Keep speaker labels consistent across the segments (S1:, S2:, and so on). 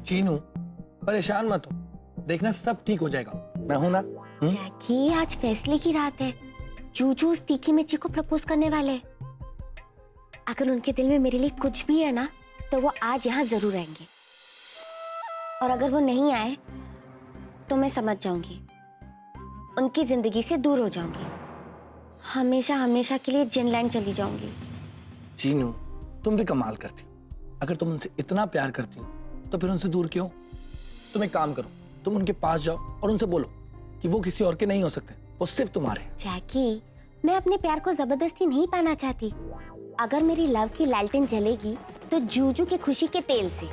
S1: चीनू परेशान मत हो, देखना सब ठीक हो जाएगा, मैं हूं ना।
S2: जैकी आज फैसले की रात है। जूजू उस तीखी मिर्ची को प्रपोज करने वाले हैं। अगर उनके दिल में मेरे लिए कुछ भी है ना, तो वो आज यहाँ जरूर आएंगे। और अगर वो नहीं आए तो मैं समझ जाऊंगी, उनकी जिंदगी से दूर हो जाऊंगी, हमेशा हमेशा के लिए जिनलैंड चली जाऊंगी।
S1: चीनू तुम भी कमाल करती हो, अगर तुम उनसे इतना प्यार करती हो तो फिर उनसे दूर क्यों? तुम एक काम करो, तुम उनके पास जाओ और उनसे बोलो कि वो किसी और के नहीं हो सकते, वो सिर्फ तुम्हारे।
S2: जैकी, मैं अपने प्यार को जबरदस्ती नहीं पाना चाहती। अगर मेरी लव की लालटेन जलेगी तो जूजू के खुशी के तेल से।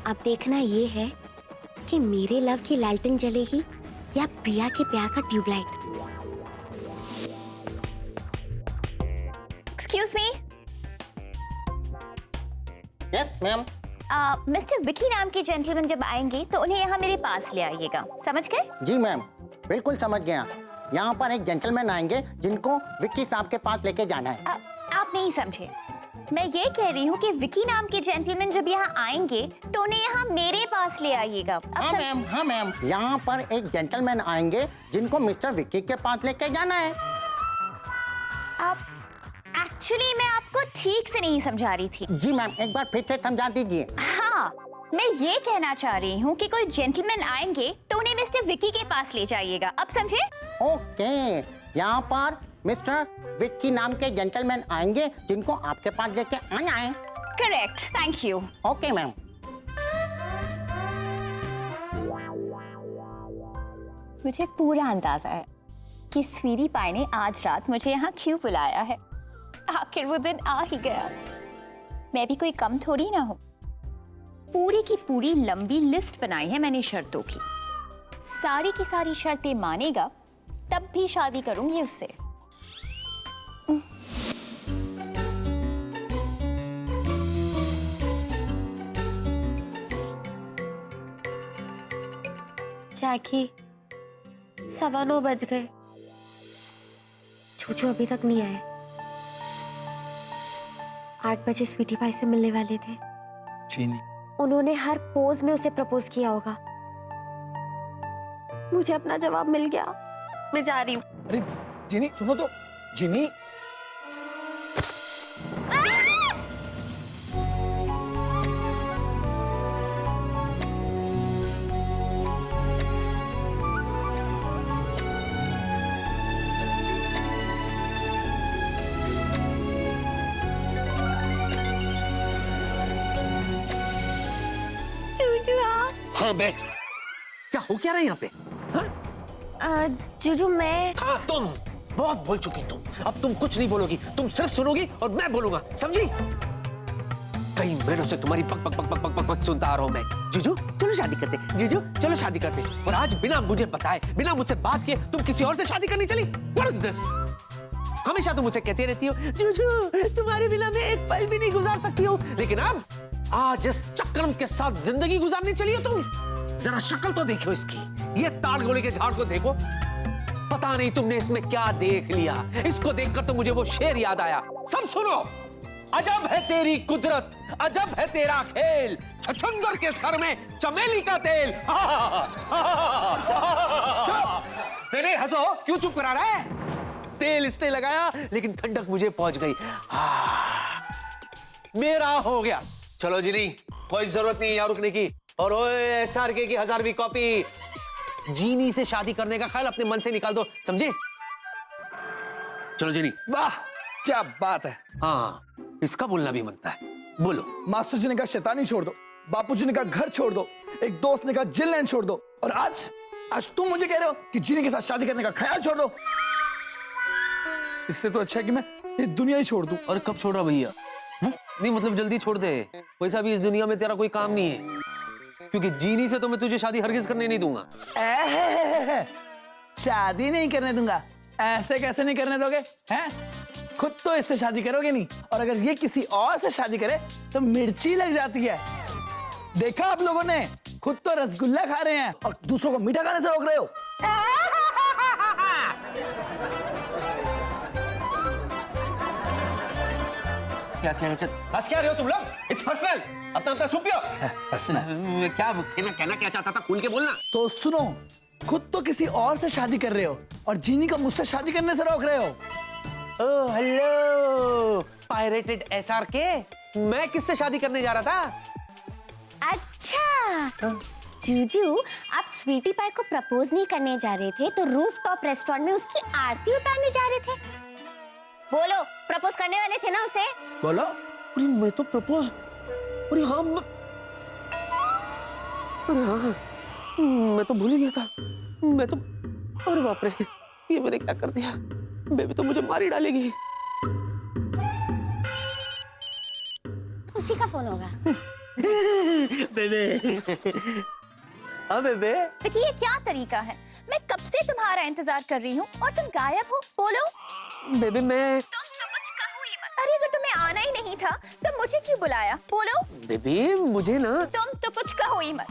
S2: अब देखना ये है कि मेरे लव की लालटेन जलेगी या प्रिया के प्यार का tubelight.
S3: Excuse me.
S4: Yes ma'am.
S3: Mister Vicky नाम के जेंटलमैन जब आएंगे तो उन्हें यहाँ मेरे पास ले आइएगा, समझ गए?
S4: जी मैम, बिल्कुल समझ गया। यहाँ पर एक जेंटलमैन आएंगे जिनको विक्की साहब के पास लेके जाना है।
S3: आप नहीं समझे, मैं ये कह रही हूँ कि विकी नाम के जेंटलमैन जब यहाँ आएंगे तो उन्हें यहाँ मेरे पास ले आइएगा।
S4: हाँ मैम, हाँ मैम, यहाँ पर एक जेंटलमैन आएंगे जिनको मिस्टर विक्की के पास लेके जाना है।
S3: आप एक्चुअली मैं आपको ठीक से नहीं समझा रही थी।
S4: जी मैम, एक बार फिर से समझा दीजिए।
S3: हाँ, मैं ये कहना चाह रही हूँ कि कोई जेंटलमैन आएंगे तो उन्हें मिस्टर विकी के पास ले जाइएगा, अब समझे?
S4: ओके, यहाँ पर मिस्टर विक्की नाम के जेंटलमैन आएंगे जिनको आपके पास लेके आना है।
S3: Correct, thank you.
S4: Okay ma'am.
S3: मुझे पूरा अंदाजा है कि स्वीटी पाई ने आज रात मुझे यहाँ क्यों बुलाया है। आखिर वो दिन आ ही गया। मैं भी कोई कम थोड़ी ना हूँ। पूरी की पूरी लंबी लिस्ट बनाई है मैंने शर्तों की। सारी की सारी शर्तें मानेगा तब भी शादी करूंगी उससे।
S2: जैकी, 9:15 बज गए, जूजू अभी तक नहीं आए। 8 बजे स्वीटी पाई से मिलने वाले थे।
S1: चीनी,
S2: उन्होंने हर पोज में उसे प्रपोज किया होगा। मुझे अपना जवाब मिल गया, मैं जा रही हूँ।
S1: अरे चीनी सुनो तो, चीनी।
S5: हाँ बैठ। क्या हो क्या रहा है यहाँ पे? हाँ?
S2: जूजू मैं
S5: हाँ तुम बहुत बोल चुकी तुम। अब तुम कुछ नहीं बोलोगी, तुम सिर्फ सुनोगी और मैं बोलूंगा, समझी? कई महीनों से तुम्हारी पक पक पक पक पक पक पक सुनता आ रहा हूं मैं। जीजू चलो शादी करते, जीजू चलो शादी करते। और आज बिना मुझे बताए, बिना मुझसे बात किए तुम किसी और से शादी करनी चली। What is this? हमेशा तुम मुझे कहती रहती हो जीजू तुम्हारे बिना मैं एक पल भी नहीं गुजार सकती हूँ, लेकिन अब आज इस चक्रम के साथ जिंदगी गुजारने चली हो तुम। जरा शक्ल तो देखो इसकी, ये ताड़ गोली के झाड़ को देखो। पता नहीं तुमने इसमें क्या देख लिया। इसको देखकर तो मुझे वो शेर याद आया। सब सुनो, अजब है तेरी कुदरत, अजब है तेरा खेल, छछूंदर के सर में चमेली का तेल। नहीं हंसो, क्यों चुप करा रहा है? तेल इसने लगाया लेकिन ठंडक मुझे पहुंच गई। मेरा हो गया। चलो जी, नहीं कोई जरूरत नहीं यहाँ रुकने की। और ओए SRK की 1000वीं कॉपी, जीनी से शादी करने का ख्याल अपने मन से निकाल दो, समझे? चलो जीनी।
S1: वाह क्या बात है।
S5: हाँ, इसका बोलना भी बनता है, बोलो।
S1: मास्टर जी ने कहा शैतानी छोड़ दो, बापू जी ने कहा घर छोड़ दो, एक दोस्त ने कहा जिनलैंड छोड़ दो, और आज तुम मुझे कह रहे हो कि जीनी के साथ शादी करने का ख्याल छोड़ दो। इससे तो अच्छा है कि मैं ये दुनिया ही छोड़ दूं।
S5: और कब छोड़ रहा भैया? नहीं मतलब जल्दी छोड़ दे, वैसा भी इस दुनिया में तेरा कोई काम नहीं है, क्योंकि जीनी से तो मैं तुझे शादी हरगिज करने नहीं दूंगा।
S1: शादी नहीं करने दूंगा? ऐसे कैसे नहीं करने दोगे हैं? खुद तो इससे शादी करोगे नहीं, और अगर ये किसी और से शादी करे तो मिर्ची लग जाती है। देखा आप लोगों ने, खुद तो रसगुल्ला खा रहे हैं और दूसरों को मीठा खाने से रोक रहे हो।
S5: क्या कह रहे हो? बस क्या रहे हो तुम लोग? It's personal. अपना सुपियो। क्या कहना क्या चाहता था, खुल के बोलना।
S1: तो सुनो, खुद तो किसी और से शादी कर रहे हो और जीनी को मुझसे शादी करने से रोक रहे हो।
S5: ओह हेलो पायरेटेड SRK, मैं किससे शादी करने जा रहा था?
S2: अच्छा जूजू, आप स्वीटी पाई को प्रपोज नहीं करने जा रहे थे तो रूफ टॉप रेस्टोरेंट में उसकी आरती उतारने जा रहे थे। बोलो, प्रपोज करने वाले थे ना उसे?
S1: बोलो।
S5: अरे मैं तो प्रपोज, अरे हाँ मैं तो भूल ही गया था। मैं तो, अरे बाप रे, ये मैंने क्या कर दिया। बेबी तो मुझे मार ही डालेगी।
S2: उसी का फोन होगा।
S5: बेबे हाँ बेबे।
S3: विकी, ये क्या तरीका है? मैं कब से तुम्हारा इंतजार कर रही हूँ और तुम गायब हो। बोलो।
S5: बेबी मैं,
S3: तुम तो कुछ कहो ही मत। अरे अगर तुम्हें आना ही नहीं था तो मुझे क्यों बुलाया? बोलो।
S5: बेबी मुझे ना,
S3: तुम तो कुछ कहो ही मत।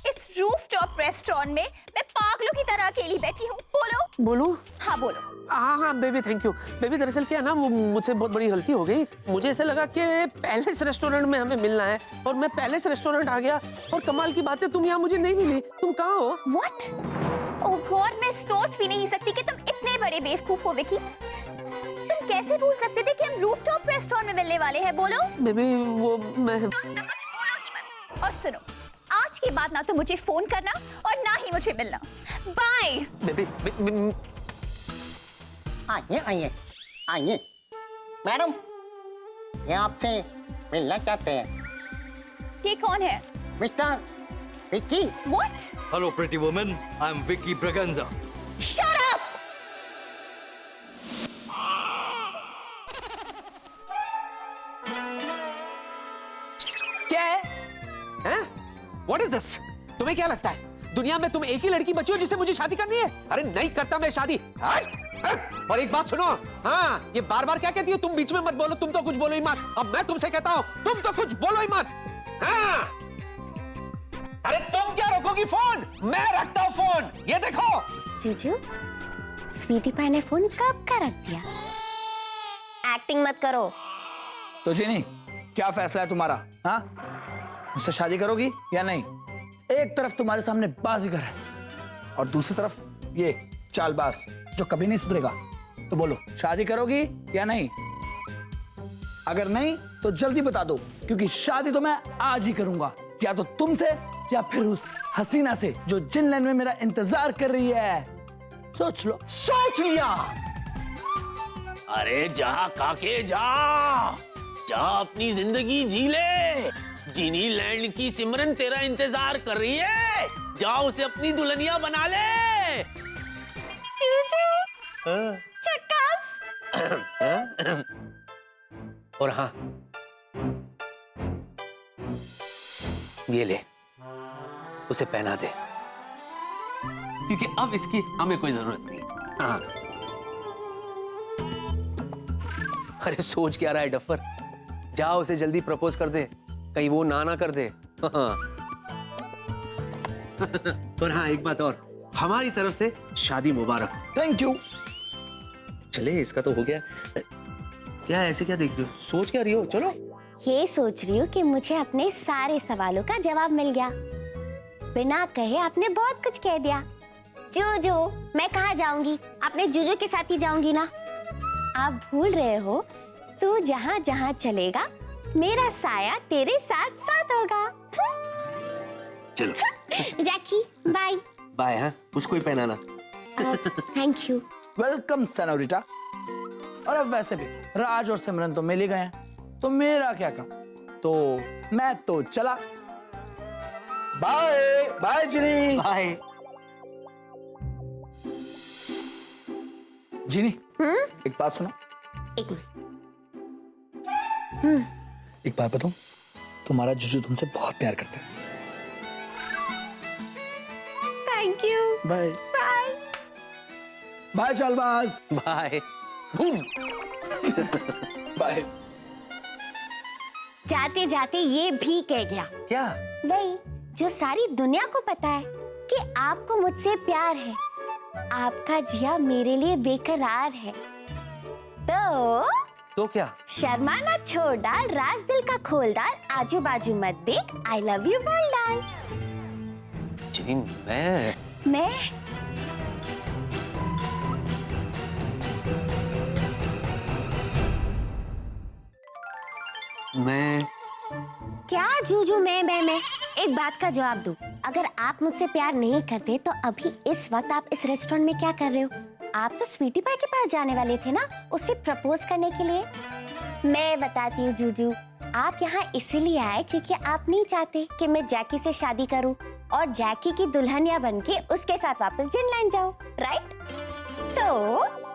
S3: इस रूफटॉप रेस्टोरेंट में मैं पागलों की तरह अकेली बैठी हूँ। बोलो।
S5: बोलूं?
S3: हाँ बोलो।
S5: हाँ बेबी थैंक यू। बेबी दरअसल क्या है ना, वो मुझसे बहुत बड़ी गलती हो गई। मुझे ऐसा लगा कि पैलेस रेस्टोरेंट में हमें मिलना है और मैं पैलेस रेस्टोरेंट आ गया और कमाल की बात है तुम यहाँ मुझे नहीं मिली। तुम कहाँ हो?
S3: What? ओह गॉड, मैं सोच भी नहीं सकती कि तुम इतने बड़े बेवकूफ हो विकी। तुम कैसे भूल सकते थे कि हम रूफटॉप रेस्टोरेंट में मिलने वाले हैं? बोलो।
S5: बेबी वो मैं,
S3: तुम तो कुछ बोलो ही मत। और सुनो, आज के बाद ना तो मुझे फोन करना और ना ही मुझे मिलना। बाय।
S5: बेबी
S4: आइए आइए आइए मैडम, ये आपसे मिलना चाहते हैं।
S3: ये कौन है?
S4: Mister Vicky.
S3: What?
S6: Hello, pretty woman. I'm Vicky Braganza.
S3: Shut up!
S1: क्या है?
S5: हैं? What is this? तुम्हें क्या लगता है दुनिया में तुम एक ही लड़की बची हो जिससे मुझे शादी करनी है? अरे नहीं करता मैं शादी। हट! हट! और एक बात सुनो, हाँ ये बार बार क्या कहती हो, तुम बीच में मत बोलो, तुम तो कुछ बोलो ही मत। अब मैं तुमसे कहता हूँ तुम तो कुछ बोलो ही मत। हाँ? अरे तुम क्या रोकोगी फोन? मैं रखता हूँ फोन, ये देखो।
S2: जूजू, स्वीटी पाई ने फोन कब का रख दिया? एक्टिंग मत करो।
S1: तो जीनी, क्या फैसला है तुम्हारा? हाँ, मुझसे शादी करोगी या नहीं? एक तरफ तुम्हारे सामने बाजीगर है और दूसरी तरफ ये चालबाज जो कभी नहीं सुधरेगा। तो बोलो, शादी करोगी या नहीं? अगर नहीं तो जल्दी बता दो, क्योंकि शादी तो मैं आज ही करूंगा, या तो तुमसे या फिर उस हसीना से जो जिन लाइन में मेरा इंतजार कर रही है। सोच लो।
S5: सोच लिया।
S7: अरे जा काके जा, जा अपनी जिंदगी जी ले। जिनी लैंड की सिमरन तेरा इंतजार कर रही है, जा उसे अपनी दुल्हनिया बना ले।
S5: और हाँ, ये ले, उसे पहना दे, क्योंकि अब इसकी हमें कोई जरूरत नहीं। हाँ। अरे सोच क्या रहा है डफर, जाओ उसे जल्दी प्रपोज कर दे, कहीं वो ना कर दे। हाँ। और हाँ एक बात और, हमारी तरफ से शादी मुबारक।
S1: Thank you.
S5: चले इसका तो हो गया। क्या ऐसे क्या देख रही हो, सोच क्या रही हो? चलो।
S2: ये सोच रही हूँ कि मुझे अपने सारे सवालों का जवाब मिल गया। बिना कहे आपने बहुत कुछ कह दिया। जूजू, मैं कहाँ जाऊंगी? अपने जूजू के साथ ही जाऊंगी ना। आप भूल रहे हो, तू जहाँ जहाँ चलेगा मेरा साया तेरे साथ साथ होगा।
S5: चलो
S2: जैकी, बाय।
S5: बाय। हाँ उसको ही पहनाना।
S2: Thank you.
S1: Welcome senorita. और अब वैसे भी राज और सिमरन तो मिल ही गए हैं, तो मेरा क्या काम? तो मैं तो चला। बाय बाय जिनी।
S5: बाय।
S1: जिनी, एक बात सुनो।
S2: एक मिनट।
S1: एक बात बताऊं, तुम्हारा जुजू तुमसे बहुत प्यार करता है।
S2: Thank you.
S1: Bye
S2: bye.
S1: Bye चालबाज।
S5: बाय।
S1: बाय।
S2: जाते जाते ये भी कह गया,
S5: क्या?
S2: वही जो सारी दुनिया को पता है कि आपको मुझसे प्यार है, आपका जिया मेरे लिए बेकरार है। तो
S5: तो क्या?
S2: शर्माना छोड़ डाल, राज दिल का खोल डाल, आजू बाजू मत देख, आई लव यू बोल डाल।
S5: जिनी मैं
S2: क्या जूजू मैं एक बात का जवाब दो। अगर आप मुझसे प्यार नहीं करते तो अभी इस वक्त आप इस रेस्टोरेंट में क्या कर रहे हो? आप तो स्वीटी पाई के पास जाने वाले थे ना, उसे प्रपोज करने के लिए। मैं बताती हूँ जूजू, आप यहाँ इसीलिए आए क्योंकि आप नहीं चाहते कि मैं जैकी से शादी करूँ और जैकी की दुल्हनिया बनके उसके साथ वापस जिनलैंड जाऊँ, राइट? तो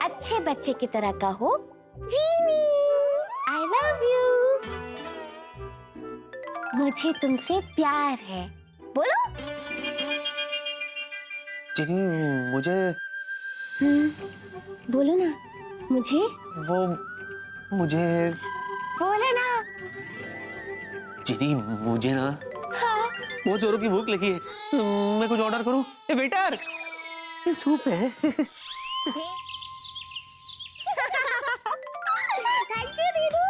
S2: अच्छे बच्चे की तरह कहो, जीनी, आई लव यू, मुझे तुमसे प्यार है, बोलो।
S5: जिनी मुझे
S2: बोलो ना, मुझे बोले ना।
S5: जिनी मुझे ना
S2: हाँ।
S5: बहुत जोरों की भूख लगी है, मैं कुछ ऑर्डर करूं? ए वेटर, ये सूप है।
S2: थैंक यू दीदू,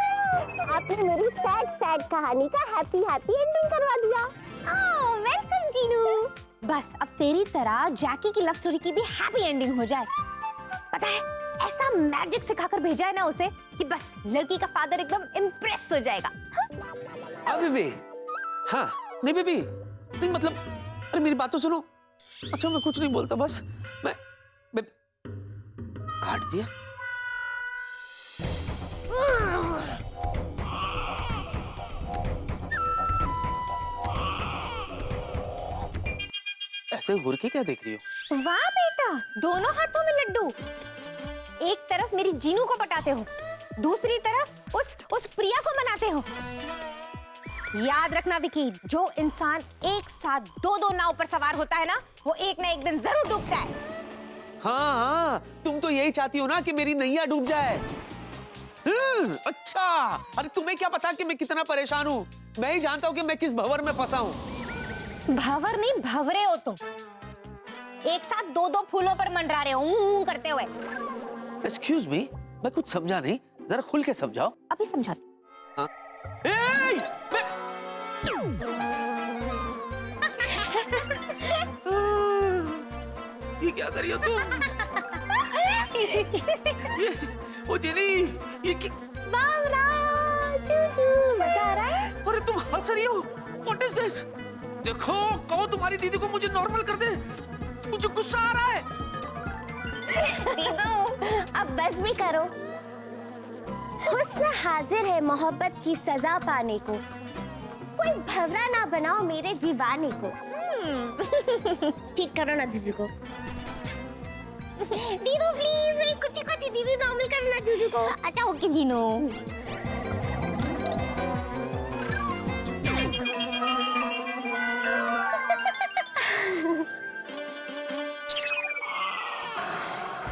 S2: आपने मेरी सैड कहानी का हैप्पी एंडिंग करवा दिया। ओह वेलकम जीनू। बस अब तेरी तरह जैकी की लव स्टोरी की भी हैप्पी एंडिंग हो जाए। पता है, ऐसा मैजिक सिखाकर भेजा है ना उसे कि बस लड़की का फादर एकदम इम्प्रेस हो जाएगा।
S5: बेबी, हाँ नहीं बेबी, नहीं मतलब, अरे मेरी बात तो सुनो। अच्छा मैं कुछ नहीं बोलता, बस मैं काट दिया। ऐसे घूर के क्या देख रही हो?
S2: वाह बेटा, दोनों हाथों में लड्डू। एक तरफ मेरी जीनू को पटाते हो, दूसरी तरफ उस प्रिया को मनाते हो। याद रखना विकी, जो इंसान एक साथ दो नाव पर सवार होता है ना, वो एक ना एक दिन जरूर डूबता है।
S5: हाँ, तुम तो यही चाहती हो ना कि मेरी नैया डूब जाए। अच्छा, अरे तुम्हें क्या पता कि मैं कितना परेशान हूँ? मैं ही जानता हूँ कि मैं किस भंवर में फंसा हूँ।
S2: भंवर नहीं, भंवरे हो तुम। एक साथ दो फूलों पर मंडरा रहे हो करते हुए।
S5: एक्सक्यूज मी, मैं कुछ समझा नहीं, जरा खुल के समझाओ।
S2: अभी समझाती।
S5: हाँ? ये क्या कर रही हो तुम? ओ जेनी, ये
S2: मजा आ रहा है?
S5: अरे तुम हंस रही हो? What is this? देखो, कहो तुम्हारी दीदी को मुझे नॉर्मल कर दे, मुझे गुस्सा आ रहा है।
S2: दीदू, अब बस भी करो। हुस्न हाजिर है मोहब्बत की सजा पाने को, कोई भंवरा ना बनाओ मेरे दीवाने को। ठीक करो ना जीजू को। दीदू प्लीज, कुछ दीदी नॉर्मल करना जीजू को। अच्छा ओके जीनू।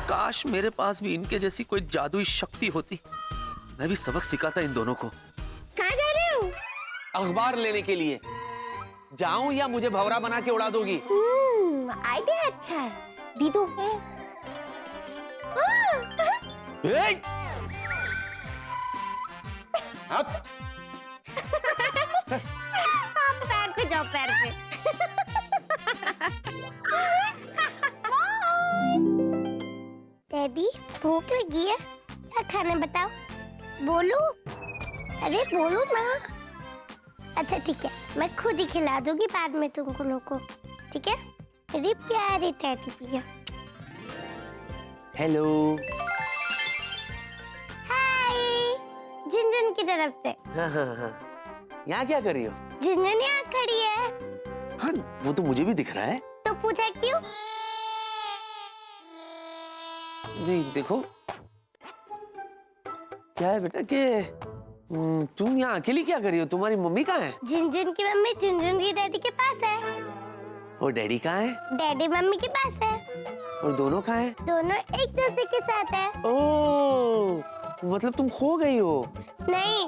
S5: काश मेरे पास भी इनके जैसी कोई जादुई शक्ति होती, मैं भी सबक सिखाता इन दोनों को।
S2: कहाँ जा रहे हो?
S5: अखबार लेने के लिए। जाऊं या मुझे भंवरा बना के उड़ा दोगी?
S2: आइडिया अच्छा है दीदू।
S4: अब
S2: आप पैर पे जाओ, पैर पे। डैडी भूख लगी है, क्या खाना बताओ? बोलो, अरे बोलो ना। अच्छा ठीक है, मैं खुद ही खिला दूंगी बाद में तुमको लोगों को, ठीक है? मेरी प्यारी टैडी पिया।
S5: हेलो।
S2: हाय, झुनझुन की तरफ से।
S5: हाँ। यहाँ क्या कर रही हो?
S2: झुनझुन यहाँ खड़ी है।
S5: हाँ, वो तो मुझे भी दिख रहा है।
S2: तो पूछा क्यों?
S5: नहीं देखो, क्या है बेटा कि तुम यहाँ अकेली क्या कर रही हो? तुम्हारी मम्मी कहाँ है?
S2: झुनझुन की मम्मी झुनझुन की डैडी के पास है।
S5: और डैडी कहाँ है?
S2: डैडी मम्मी के पास है।
S5: और दोनों कहाँ है?
S2: दोनों एक दूसरे के साथ है।
S5: ओह, मतलब तुम खो गई हो?
S2: नहीं,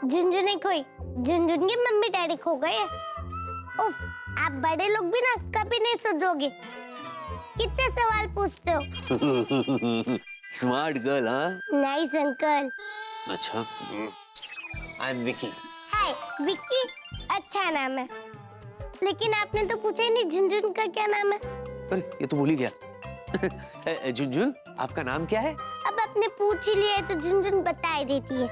S2: झुनझुन नहीं खोई, झुनझुन की मम्मी डैडी खो गए। उफ, आप बड़े लोग भी ना कभी नहीं सोचोगे, कितने सवाल पूछते हो।
S5: स्मार्ट गर्ल, हाँ?
S2: Nice uncle.
S5: अच्छा, आई एम विकी।
S2: हाय विक्की, अच्छा नाम है, लेकिन आपने तो पूछा ही नहीं झुनझुन का क्या नाम है।
S5: अरे ये तो भूल ही गया। झुनझुन, आपका नाम क्या है?
S2: अब आपने पूछ ही लिया है तो झुनझुन बता ही देती है।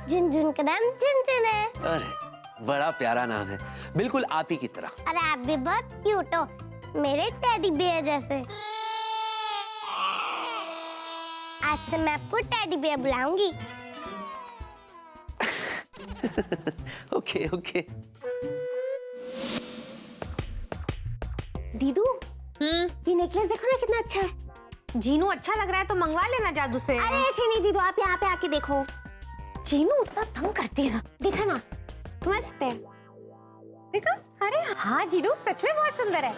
S2: झुनझुन का नाम झुनझुन है।
S5: अरे बड़ा प्यारा नाम है, बिल्कुल आप ही की तरह।
S2: और आप भी बहुत क्यूट हो, मेरे टेडी बियर जैसे। आज से मैं आपको टेडी बियर बुलाऊंगी।
S5: Okay okay.
S2: दीदू, ये नेकलेस देखो ना कितना अच्छा है।
S8: जीनू अच्छा लग रहा है तो मंगवा लेना जादू से।
S2: अरे ऐसे नहीं दीदू, आप यहाँ पे आके देखो।
S8: जीनू उतना तंग करती है ना।
S2: देखा ना, मस्त है। देखो।
S8: अरे हाँ जीनू, सच में बहुत सुंदर है।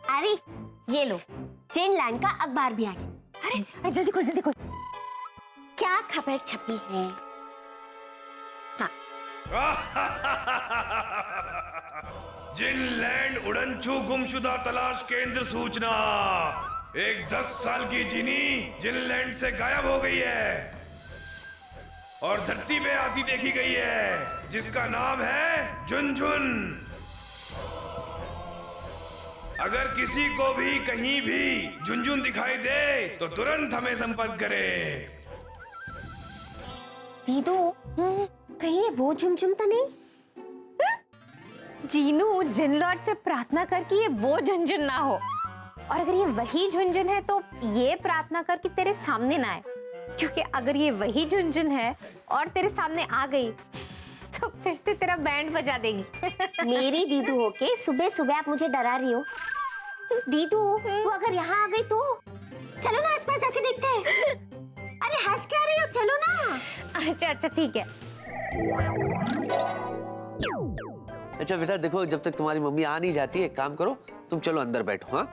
S2: अरे ये लो, चेन लैंड का अखबार भी आ गया। अरे जल्दी खोल, जल्दी खोल। क्या खबर छपी है?
S9: जिनलैंड उड़नछू गुमशुदा तलाश केंद्र सूचना। एक 10 साल की जीनी जिनलैंड से गायब हो गई है और धरती पे आती देखी गई है, जिसका नाम है झुनझुन। अगर किसी को भी कहीं भी झुनझुन दिखाई दे तो तुरंत हमें संपर्क करें।
S2: दीदू, कहीं वो झुमझुम तो नहीं?
S8: जीनू, जिनलॉर्ड से प्रार्थना कर कि ये वो झुनझुन ना हो, और अगर ये वही झुनझुन है तो ये प्रार्थना कर कि तेरे सामने ना आए, क्योंकि अगर ये वही झुनझुन है और तेरे सामने आ गई तो फिर से तेरा बैंड बजा देगी।
S2: मेरी दीदू होके सुबह सुबह आप मुझे डरा रही हो। दीदू, वो अगर यहाँ आ गई तो? चलो ना आसपास जाके देखते हैं। अरे हंस क्या रही हो, चलो ना।
S8: अच्छा अच्छा ठीक है।
S5: अच्छा बेटा देखो, जब तक तुम्हारी मम्मी आ नहीं जाती है, एक काम करो, तुम चलो अंदर बैठो। हाँ,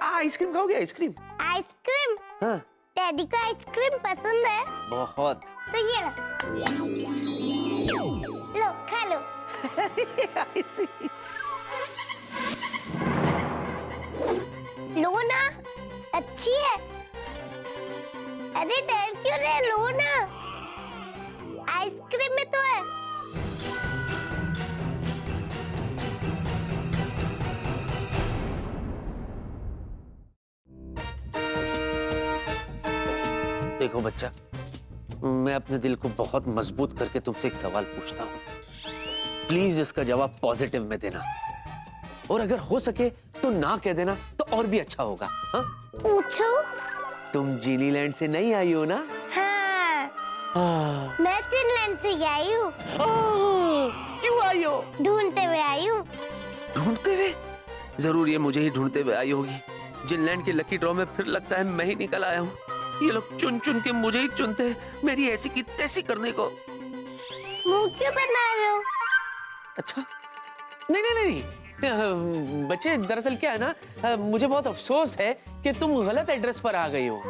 S5: आइसक्रीम खाओगे? आइसक्रीम?
S2: आइसक्रीम?
S5: हाँ।
S2: डैडी को आइसक्रीम पसंद है।
S5: बहुत।
S2: तो ये लो, खा लो। लो ना, अच्छी है। अरे डर क्यों रहे, लो ना, आइसक्रीम में तो है।
S5: देखो बच्चा, मैं अपने दिल को बहुत मजबूत करके तुमसे एक सवाल पूछता हूँ, प्लीज इसका जवाब पॉजिटिव में देना, और अगर हो सके तो ना कह देना तो और भी अच्छा होगा। हाँ?
S2: पूछो।
S5: तुम जीनीलैंड से नहीं आई हो ना?
S2: हाँ, मैं फिनलैंड से आई हूँ।
S5: क्यों आई हो?
S2: ढूंढते हुए आई हूँ।
S5: ढूंढते हुए? जरूर ये मुझे ही ढूंढते हुए आई होगी। जिनलैंड के लकी ड्रॉ में फिर लगता है मैं ही निकल आया हूँ। ये लोग चुन चुन के मुझे ही चुनते हैं, मेरी ऐसी की तैसी करने को।
S2: मुंह क्यों बना रहे हो?
S5: अच्छा, नहीं नहीं नहीं, बच्चे दरअसल क्या है ना, मुझे बहुत अफसोस है कि तुम गलत एड्रेस पर आ गई हो।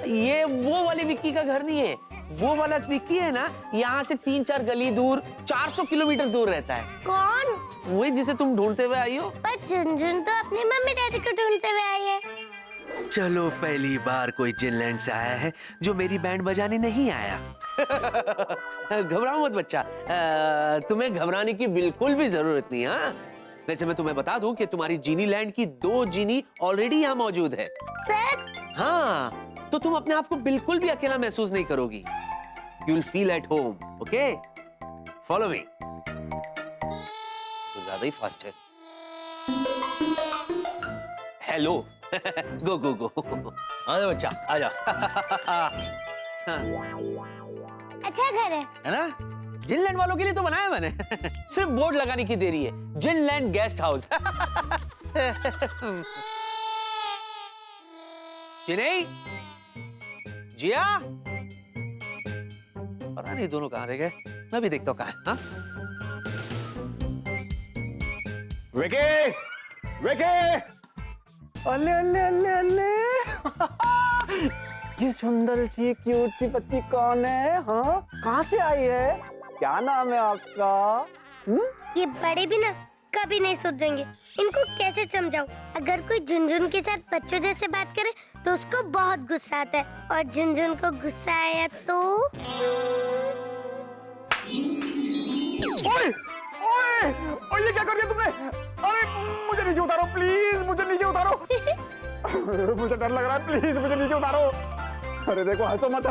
S5: ये वो वाली विक्की का घर नहीं है। वो वाला विक्की है ना, यहाँ से 3-4 गली दूर, 400 किलोमीटर दूर रहता है।
S2: कौन?
S5: वही जिसे तुम ढूंढते हुए आई हो।
S2: पर झुनझुन तो अपनी मम्मी डैडी को ढूंढते हुए आई है।
S5: चलो, पहली बार कोई जिनलैंड से आया है जो मेरी बैंड बजाने नहीं आया। घबराओ मत बच्चा, तुम्हें घबराने की बिल्कुल भी जरूरत नहीं। हाँ, वैसे मैं तुम्हें बता दूं कि तुम्हारी जीनीलैंड की 2 जीनी ऑलरेडी यहाँ मौजूद है।
S2: सच?
S5: हाँ, तो तुम अपने आप को बिल्कुल भी अकेला महसूस नहीं करोगी। You will feel at home. Okay, follow me. तो ज्यादा ही फास्ट है। हेलो। गो गो गो। आ जा बच्चा, आ जा।
S2: अच्छा घर है
S5: ना? जिनलैंड वालों के लिए तो बनाया मैंने। सिर्फ बोर्ड लगाने की देरी है। जिनलैंड गेस्ट हाउस। चिन्हई, जिया, पता नहीं दोनों कहाँ रह गए। मैं भी देखता हूँ कहाँ है। हाँ?
S9: विकी, विकी,
S1: अल्ले अल्ले अल्ले अल्ले। ये सुंदर सी क्यूट सी बच्ची कौन है? हाँ, कहाँ से आई है? क्या नाम है आपका?
S2: ये बड़े भी ना
S10: कभी नहीं सुधरेंगे। इनको कैसे समझाऊं? अगर कोई झुनझुन के साथ बच्चों जैसे बात करे तो उसको बहुत गुस्सा आता है, और झुनझुन को गुस्सा आया तो
S11: ओए, ओए, ओए, ये क्या कर दिया तुमने? अरे मुझे नीचे उतारो प्लीज, मुझे नीचे उतारो। मुझे डर लग रहा है, प्लीज मुझे नीचे उतारो। अरे देखो, हंसो मत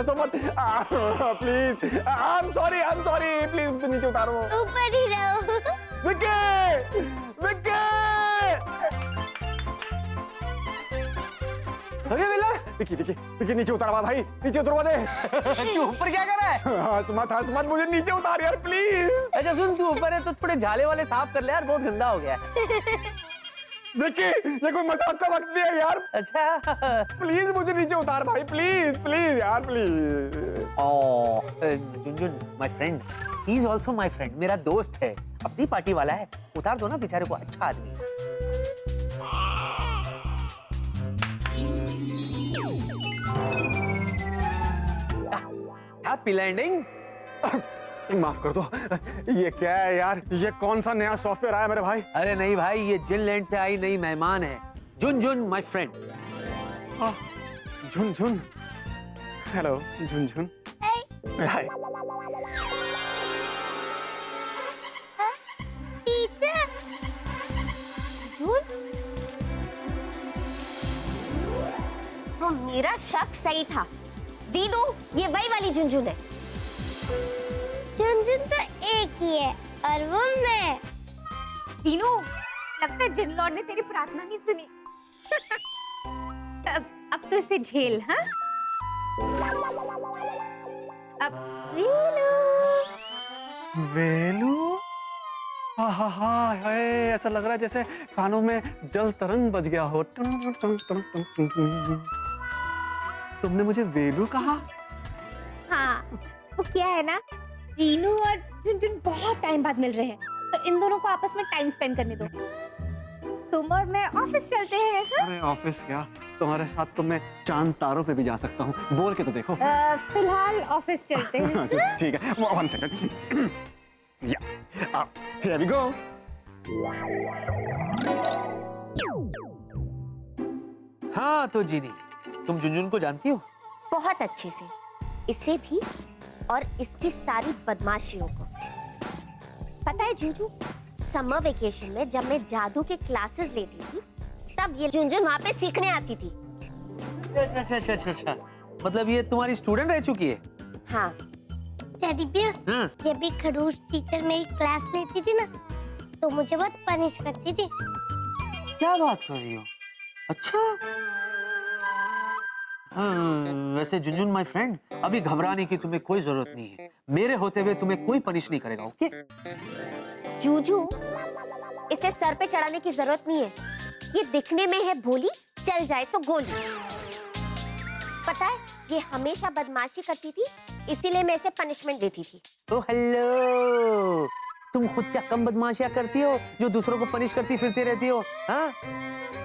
S11: please. I am sorry please मुझे नीचे उतारो।
S10: ऊपर ही रहो।
S11: विक्की, विक्की! अरे बेला, विक्की नीचे उतारवा भाई, नीचे उतरवा दे।
S1: तू ऊपर क्या कर रहा है?
S11: हंस मत, मुझे नीचे उतार यार प्लीज।
S1: अच्छा सुन, तू ऊपर है तो थोड़े झाले वाले साफ कर ले यार, बहुत गंदा हो गया है।
S11: विक्की, ये कोई मजाक का वक्त नहीं है यार।
S1: अच्छा
S11: प्लीज मुझे नीचे उतार भाई, प्लीज यार please.
S5: Jhunjhun my friend, he is also my friend, मेरा दोस्त है, अपनी पार्टी वाला है, उतार दो ना बेचारे को, अच्छा आदमी है। Happy landing.
S11: माफ कर दो, ये क्या है यार? ये कौन सा नया सॉफ्टवेयर आया मेरे भाई?
S5: अरे नहीं भाई, ये जिनलैंड से आई नई मेहमान है, Jhunjhun my friend.
S11: Jhunjhun, hello Jhunjhun. Hi.
S10: Teacher,
S2: तो मेरा शक सही था। दीदू, ये वही वाली झुनझुन है।
S10: झुनझुन तो एक ही है, और वो मैं।
S8: तीनों, लगता है जिनलॉर्ड ने तेरी प्रार्थना नहीं सुनी। अब तो इसे झेल, हाँ? अब
S11: वेलू, हाय, ऐसा लग रहा है जैसे कानों में जल तरंग बज गया हो। तुमने मुझे वेलू कहा?
S8: हाँ, वो क्या है ना, टीनू और झुनझुन बहुत टाइम बाद मिल रहे हैं, तो इन दोनों को आपस में टाइम स्पेंड करने दो। तुम और मैं ऑफिस चलते हैं, हाँ?
S11: अरे ऑफिस क्या, तुम्हारे साथ तो मैं चांद तारों पे भी जा सकता हूँ, बोल के तो देखो।
S8: फिलहाल ऑफिस चलते हैं।
S11: अच्छा, ठीक है, 1 सेकंड। या, here we go।
S5: हाँ तो जीनी, तुम झुनझुन को जानती हो?
S2: बहुत अच्छे से, इसे भी और इसकी सारी बदमाशियों को। पता है जीजू, समर वेकेशन में जब मैं जादू के क्लासेस लेती थी, तब ये झुनझुन वहाँ पे सीखने आती थी।
S5: अच्छा, मतलब ये तुम्हारी स्टूडेंट रह चुकी है?
S2: हाँ।
S10: डैडी भैया,
S5: हाँ।
S10: जब भी खड़ूस टीचर मेरी क्लास लेती थी ना, तो मुझे बहुत पनिश करती थी।
S5: क्या बात कर रही हो? अच्छा। वैसे झुनझुन माय फ्रेंड, अभी घबराने की तुम्हें कोई जरूरत नहीं है, मेरे होते हुए तुम्हें कोई पनिश नहीं करेगा, ओके?
S2: जूजू, इसे सर पे चढ़ाने की जरूरत नहीं है, ये दिखने में है भोली, चल जाए तो गोली। पता है, ये हमेशा बदमाशी करती थी, इसीलिए मैं इसे पनिशमेंट देती थी।
S5: तो हेलो, तुम खुद क्या कम बदमाशियां करती हो जो दूसरों को पनिश करती फिरती रहती हो? हाँ?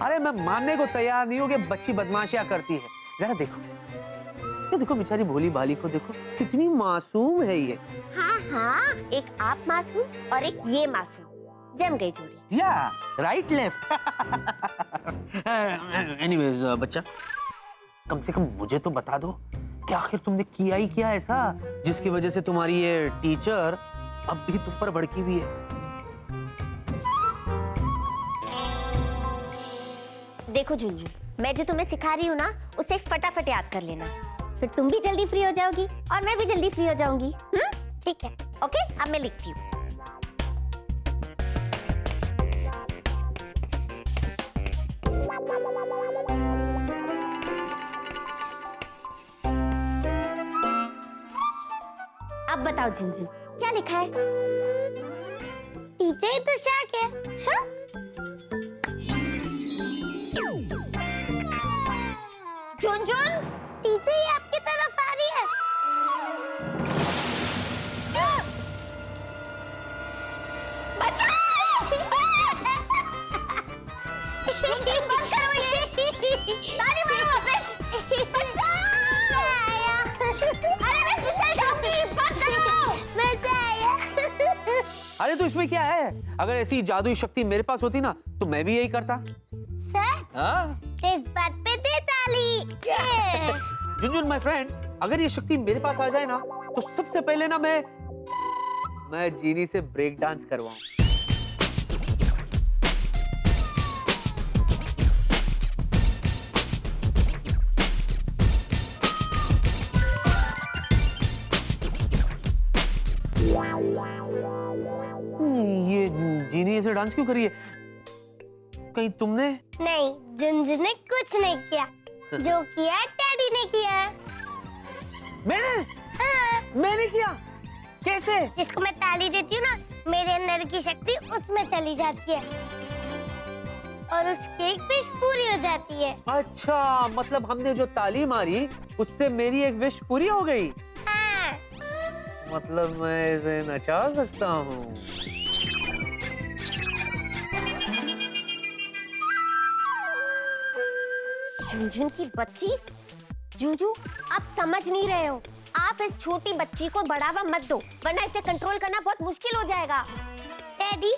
S5: अरे मैं मानने को तैयार नहीं हूँ कि बच्ची बदमाशियां करती है। जरा देखो, ये देखो बेचारी भोली बाली को, देखो कितनी मासूम है ये।
S2: हाँ, एक आप मासूम और एक ये मासूम, जम गई जोड़ी।
S5: या राइट लेफ्ट। एनीवेज बच्चा, कम से कम मुझे तो बता दो कि आखिर तुमने किया ही क्या ऐसा जिसकी वजह से तुम्हारी ये टीचर अब भी तुम पर भड़की हुई है?
S2: देखो झुनझुन, मैं जो तुम्हें सिखा रही हूँ ना, उसे फटाफट याद कर लेना, फिर तुम भी जल्दी फ्री हो जाओगी और मैं भी जल्दी फ्री हो जाऊंगी। ठीक है, ओके? अब मैं लिखती हूँ। अब बताओ झुनझुन, क्या लिखा है?
S10: टीचर, तो शाक है।
S2: शाक? झुनझुन,
S10: टीचर ये आपकी तरफ आ रही है।
S2: झुनझुन, बंद करो ये। ताली मारो वापस। अरे मैं फिसल जाऊंगी, बंद करो।
S10: मजा आया।
S5: अरे अरे तो इसमें क्या है, अगर ऐसी जादुई शक्ति मेरे पास होती ना तो मैं भी यही करता।
S10: सर
S5: हाँ
S10: इस बात पे दे ताली।
S5: झुनझुन माय फ्रेंड, अगर ये शक्ति मेरे पास आ जाए ना तो सबसे पहले ना मैं जीनी से ब्रेक डांस करवाऊं। ये जीनी ऐसे डांस क्यों करी है? कहीं तुमने?
S10: नहीं, झुनझुन ने कुछ नहीं किया, जो किया डैडी ने किया।
S5: मैंने?
S10: हाँ।
S5: मैंने किया? कैसे?
S10: जिसको मैं ताली देती हूँ ना, मेरे अंदर की शक्ति उसमें चली जाती है और उसकी एक विश पूरी हो जाती है।
S5: अच्छा, मतलब हमने जो ताली मारी उससे मेरी एक विश पूरी हो गई।
S10: हाँ।
S5: मतलब मैं इसे नचा सकता हूँ।
S2: झुनझुन की बच्ची, जूजू आप समझ नहीं रहे हो। आप इस छोटी बच्ची को बढ़ावा मत दो, वरना इसे कंट्रोल करना बहुत मुश्किल हो जाएगा।
S10: डैडी,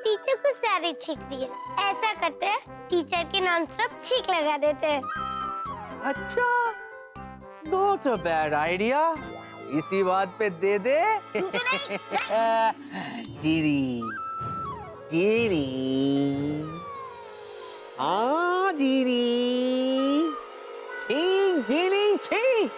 S10: टीचर को सारी छींक रही है, ऐसा करते हैं टीचर के नॉन स्टॉप छींक लगा देते हैं।
S5: अच्छा, नॉट अ बैड आइडिया। इसी बात पे दे दे। जीनी, जीनी, हाँ जीनी, छींक जीनी छींक।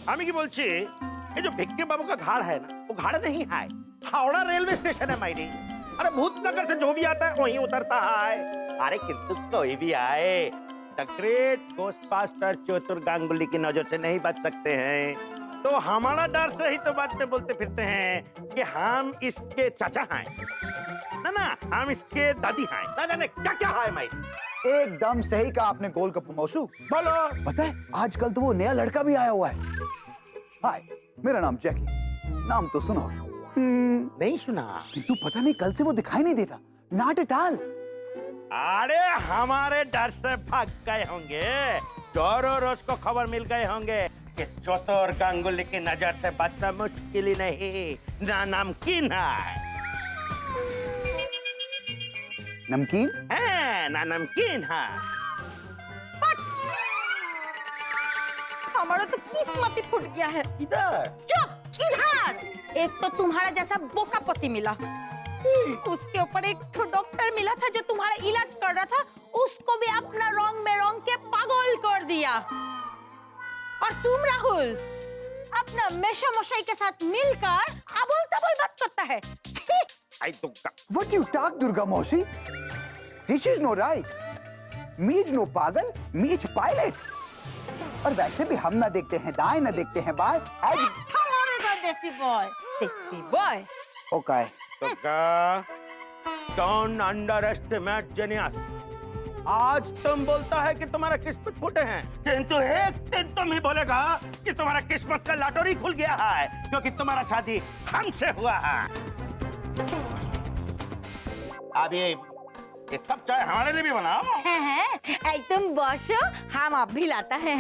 S12: আমি কি বলছি, এই যে ভিক্কি बाबू का घाड़ है ना, वो घाड़ नहीं है, हावड़ा रेलवे स्टेशन है मायने। अरे भूतनगर से जो भी आता है वहीं उतरता है। अरे किंतु कोई भी आए, द ग्रेट घोस्टबस्टर चतुर गांगुली की नजर से नहीं बच सकते हैं। तो हमारा डर से ही तो बातें बोलते फिरते हैं कि हम इसके चाचा हैं, ना हम इसके दादी हैं, ना जाने क्या क्या है मायने।
S11: एकदम सही कहा आपने गोलगप्पू मौसू।
S12: बोलो।
S11: पता है आजकल तो वो नया लड़का भी आया हुआ है। हाय, मेरा नाम जैकी। नाम तो सुना
S12: नहीं सुना।
S11: किंतु पता नहीं कल से वो दिखाई नहीं देता, नॉट एट ऑल।
S12: अरे हमारे डर से भाग गए होंगे, जोरो रोज को खबर मिल गए होंगे कि चतुर गांगुली की नजर से बचना मुश्किल ही नहीं, ना नमकीन है।
S11: नमकीन
S12: है ना नमकीन है।
S8: हमारा तो किस्मत ही फूट गया है।
S12: इधर
S8: चुप, इधर। एक तो तुम्हारा जैसा बोका पति मिला, उसके ऊपर एक डॉक्टर मिला था जो तुम्हारा इलाज कर रहा था, उसको भी अपना रंग में रंग के पागल कर दिया। और तुम राहुल अपना मेषमशाई के साथ मिलकर अबोल तबोल बात करता है।
S12: आई तो
S11: What you talk, Durga Moshi? This is no right. मीज नो पागल, मीज पायलट। और वैसे भी हम ना देखते हैं दाएं ना देखते हैं बाएं।
S8: देसी बॉय, देसी बॉय।
S11: ओके।
S12: तो डोंट अंडरएस्टिमेट जीनियस। आज तुम बोलता है कि तुम्हारा किस्मत फूटे हैं, किंतु एक दिन तुम ही बोलेगा कि तुम्हारा किस्मत का लॉटरी खुल गया है, क्योंकि तुम्हारा शादी हमसे हुआ है। अब ये कप चाय हमारे लिए भी बनाओ।
S8: एकदम बसो, हम आप भी लाता है।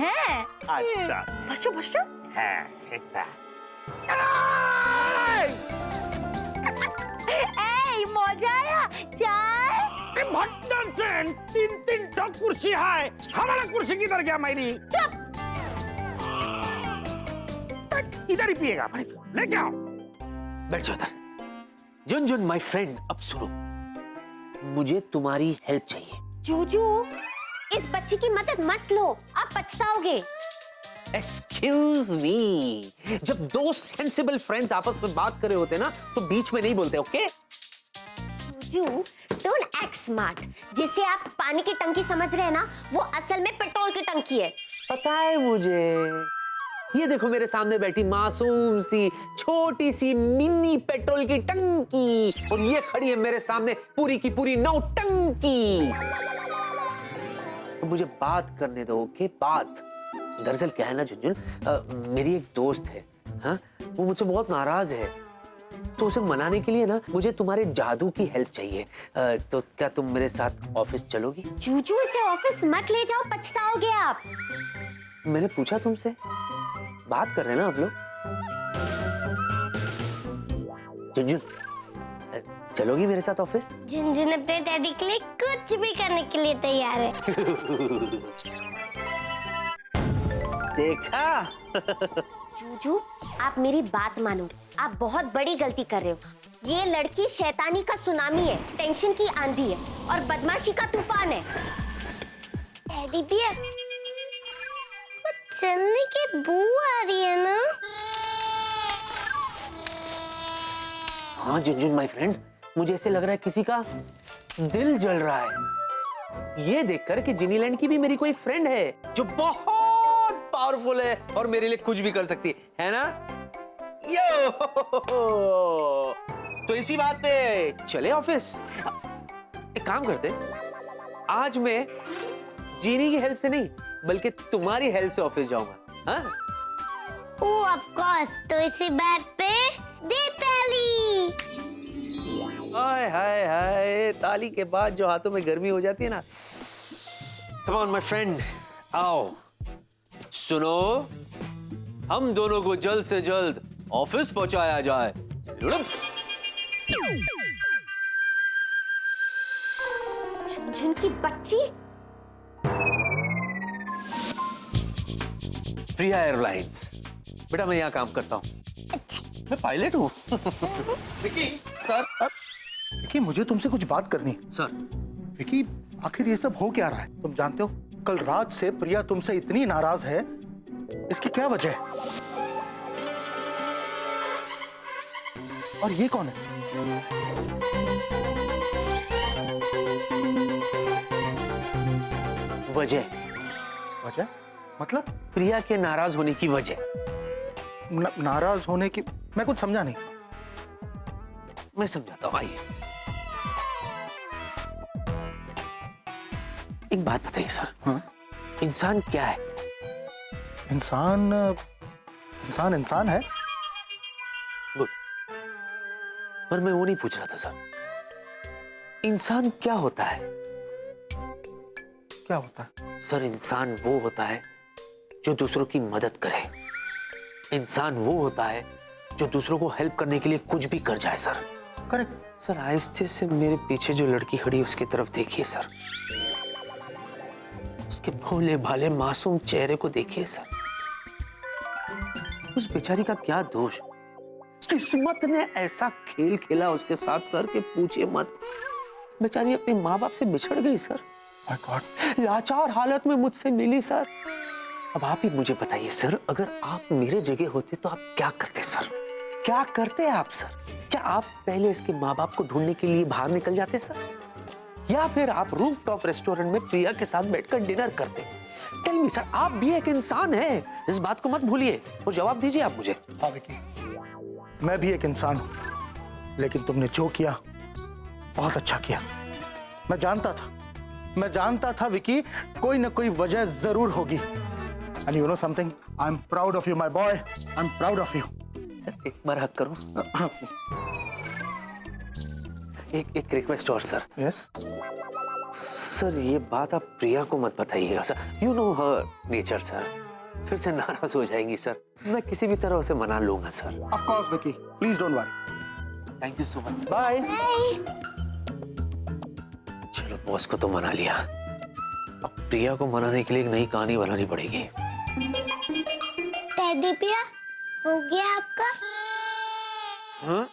S12: अच्छा
S8: बसो बसो।
S12: है ठीक है।
S8: मजा आया। चाय
S12: तीन कुर्सी है, हमारा कुर्सी किधर गया मेरी? इधर ही पिएगा भाई, लेके आओ।
S5: बैठ जाओ उधर। झुनझुन माय फ्रेंड, अब सुनो, मुझे तुम्हारी हेल्प चाहिए।
S2: जूजू, इस बच्ची की मदद मत लो, आप पछताओगे।
S5: एक्सक्यूज मी, जब दो सेंसिबल फ्रेंड्स आपस में बात कर रहे होते ना तो बीच में नहीं बोलते, okay?
S2: Juju, don't act smart. जिसे आप पानी की टंकी समझ रहे हैं ना, वो असल में पेट्रोल की टंकी है।
S5: पता है मुझे। ये देखो मेरे सामने बैठी मासूम सी छोटी सी मिनी पेट्रोल की टंकी, और ये खड़ी है मेरे सामने पूरी की पूरी नौटंकी। तो मुझे बात करने दो, ओके? बात दरअसल क्या है ना झुनझुन, मेरी एक दोस्त है, हाँ, वो मुझसे बहुत नाराज है। तो उसे मनाने के लिए ना मुझे तुम्हारे जादू की हेल्प चाहिए। तो क्या तुम मेरे साथ ऑफिस चलोगी?
S2: जूजू इसे ऑफिस मत ले जाओ, पछताओगे आप।
S5: मैंने पूछा तुमसे, बात कर रहे हैं ना आप लोग। झुनझुन, चलोगी मेरे साथ ऑफिस?
S10: झुनझुन अपने डैडी के लिए कुछ भी करने के लिए तैयार है।
S5: देखा?
S2: जूजू, आप मेरी बात मानो, आप बहुत बड़ी गलती कर रहे हो। ये लड़की शैतानी का सुनामी है, टेंशन की आंधी है और बदमाशी का तूफान है।
S10: डैडी पिया, कुछ चलने की बू आ रही है ना?
S5: हाँ झुनझुन माय फ्रेंड, मुझे ऐसे लग रहा है किसी का दिल जल रहा है ये देखकर कि जिनीलैंड की भी मेरी कोई फ्रेंड है जो बहुत पावरफुल है और मेरे लिए कुछ भी कर सकती है ना? यो तो इसी बात पे चले ऑफिस। एक काम करते, आज मैं जीनी की हेल्प से नहीं बल्कि तुम्हारी हेल्प से ऑफिस जाऊंगा। हाँ?
S10: ओह ऑफ कोर्स, तो इसी बात पे दे ताली।
S5: हाय हाय हाय, ताली के बाद जो हाथों में गर्मी हो जाती है ना। कम ऑन माय फ्रेंड, आओ। सुनो, हम दोनों को जल्द से जल्द ऑफिस पहुंचाया जाए।
S2: झुनझुन की बच्ची।
S5: प्रिया एयरलाइंस। बेटा मैं यहाँ काम करता हूँ, मैं पायलट हूँ। विकी सर।
S11: विकी, मुझे तुमसे कुछ बात करनी है।
S5: सर।
S11: विकी, आखिर ये सब हो क्या रहा है? तुम जानते हो कल रात से प्रिया तुमसे इतनी नाराज है, इसकी क्या वजह है? और ये कौन है?
S5: वजह?
S11: वजह मतलब?
S5: प्रिया के नाराज होने की वजह।
S11: नाराज होने की? मैं कुछ समझा नहीं।
S5: मैं समझाता हूँ, आइए। एक बात बताइए सर।
S11: हाँ?
S5: इंसान क्या है?
S11: इंसान इंसान इंसान है।
S5: गुड, पर मैं वो नहीं पूछ रहा था सर। इंसान क्या होता है?
S11: क्या होता है?
S5: सर इंसान वो होता है जो दूसरों की मदद करे। इंसान वो होता है जो दूसरों को हेल्प करने के लिए कुछ भी कर जाए सर।
S11: करेक्ट
S5: सर, आहिस्ते से मेरे पीछे जो लड़की खड़ी है उसकी तरफ देखिए सर। उसके भोले भाले मासूम चेहरे को देखिए सर। उस बेचारी का क्या दोष? किस्मत ने ऐसा खेल खेला उसके साथ सर के पूछिए मत। बेचारी अपने माँ बाप से बिछड़ गई सर।
S11: My God.
S5: लाचार हालत में मुझसे मिली सर। अब आप ही मुझे बताइए सर, अगर आप मेरे जगह होते तो आप क्या करते सर? क्या करते आप सर? क्या आप पहले इसके माँ बाप को ढूंढने के लिए बाहर निकल जाते सर, या फिर आप रूफटॉप रेस्टोरेंट में प्रिया के साथ बैठकर डिनर करते? टेल मी सर, आप भी एक इंसान हैं, इस बात को मत भूलिए और जवाब दीजिए आप मुझे।
S11: हाँ विकी, मैं भी एक इंसान हूं, लेकिन तुमने जो किया बहुत अच्छा किया। मैं जानता था विकी, कोई ना कोई वजह जरूर होगी। And you know something? I'm proud of you, my boy. I'm proud of you.
S5: एक बार हक करो। एक रिक्वेस्ट और सर।
S11: Yes.
S5: सर ये बात आप प्रिया को मत बताइएगा sir. You know her nature sir. फिर से नाराज हो जाएंगी सर। मैं किसी भी तरह उसे मना लूंगा sir.
S11: Of course, Vicky. Please don't worry.
S5: Thank you so much.
S11: Bye.
S5: चलो बॉस को तो मना लिया, अब प्रिया को मनाने के लिए एक नई कहानी बनानी पड़ेगी।
S10: टेडी पिया, हो गया आपका?
S5: हाँ?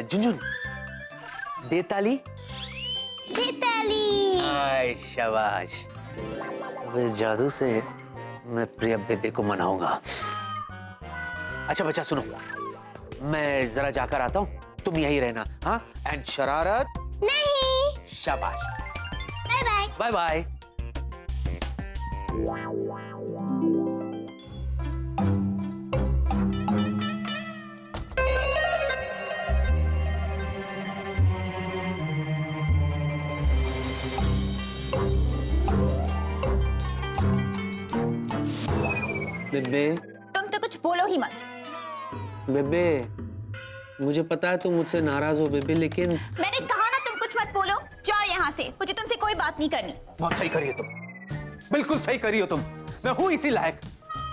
S5: झुनझुन, दे ताली।
S10: दे ताली।
S5: आय शाबाश। अब इस जादू से मैं प्रिया बेबे को मनाऊंगा। अच्छा बच्चा सुनो, मैं जरा जाकर आता हूँ, तुम यही रहना। हाँ? एंड शरारत
S10: नहीं।
S5: शाबाश।
S10: Bye bye.
S5: Bye bye.
S3: तुम तो कुछ बोलो ही मत।
S5: बेबे, मुझे पता है तुम मुझसे नाराज हो बेबे, लेकिन
S3: मैंने कहा ना तुम कुछ मत बोलो, जाओ यहाँ से, मुझे तुमसे कोई बात नहीं करनी।
S5: बहुत सही करी हो तुम, बिल्कुल सही करी हो तुम। मैं हूं इसी लायक।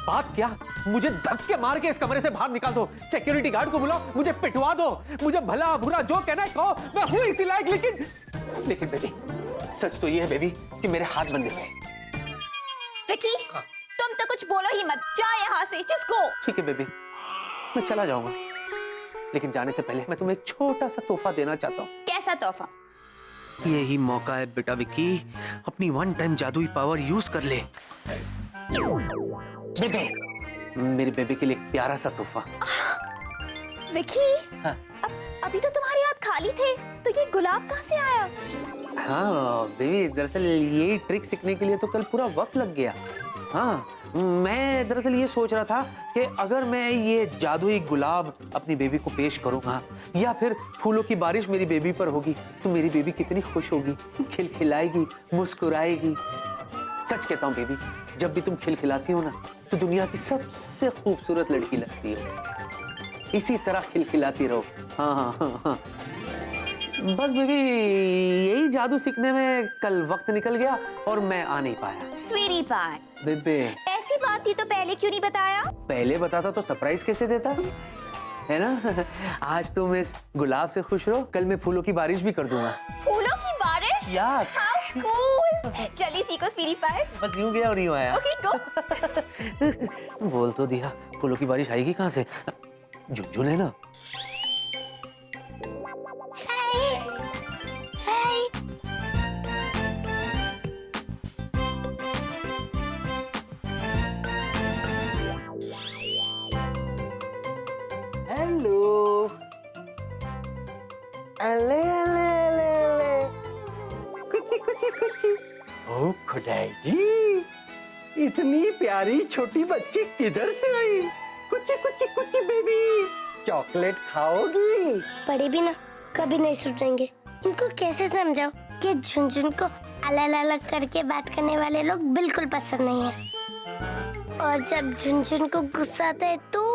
S5: बात क्या, मुझे धक्के मार के इस कमरे से बाहर निकाल दो, सिक्योरिटी गार्ड को बुलाओ, मुझे पिटवा दो, मुझे भला बुरा जो कहना है कहो, मैं हूं इसी लायक। लेकिन बेबी, सच तो ये है बेबी कि मेरे हाथ बंधे हुए हैं।
S3: विकी, तुम तो कुछ बोलो ही मत, जाओ यहाँ से, जस्ट गो।
S5: ठीक है बेबी, मैं चला जाऊंगा, लेकिन जाने से पहले मैं तुम्हें एक छोटा सा तोहफा देना चाहता हूँ।
S3: कैसा तोहफा?
S5: यही मौका है बेटा विक्की, अपनी वन टाइम जादुई पावर यूज कर ले। बेबे, मेरे बेबे के लिए एक प्यारा सा तोहफा।
S3: विकी,
S5: हाँ।
S3: अभी तो तुम्हारे हाथ खाली थे, तो ये गुलाब कहाँ से आया?
S5: हाँ बेबी, दरअसल यही ट्रिक सीखने के लिए तो कल पूरा वक्त लग गया। हाँ, मैं दरअसल ये सोच रहा था कि अगर मैं ये जादुई गुलाब अपनी बेबी को पेश करूंगा या फिर फूलों की बारिश मेरी बेबी पर होगी तो मेरी बेबी कितनी खुश होगी, खिलखिलाएगी, मुस्कुराएगी। सच कहता हूँ बेबी, जब भी तुम खिलखिलाती हो ना तो दुनिया की सबसे खूबसूरत लड़की लगती हो। इसी तरह खिलखिलाती रहो। हाँ हाँ हाँ हाँ। बस बेबी, यही जादू सीखने में कल वक्त निकल गया और मैं आ नहीं पाया।
S3: स्वीटी पाई,
S5: बेबे,
S3: ऐसी बात थी तो पहले क्यों नहीं बताया?
S5: पहले बताता तो सरप्राइज कैसे देता, है ना? आज तुम इस गुलाब से खुश रहो, कल मैं फूलों की बारिश भी कर दूंगा।
S3: फूलों की बारिश?
S5: यार,
S3: हाउ कूल! जल्दी सीखो स्वीटी पाई।
S5: बस यूं गया और यूं आया।
S3: ओके, गो।
S5: बोल तो दिया, फूलों की बारिश आएगी कहाँ से? झुनझुन है ना?
S11: हेलो, अले अले अले अले, कुची कुची कुची। ओ खुदाई जी, इतनी प्यारी छोटी बच्ची किधर से आई? कुची कुची कुची बेबी, चॉकलेट खाओगी?
S10: बड़े भी ना कभी नहीं सुधरेंगे। इनको कैसे समझाओ कि झुनझुन को अलग अलग करके बात करने वाले लोग बिल्कुल पसंद नहीं है, और जब झुनझुन को गुस्सा आता है तो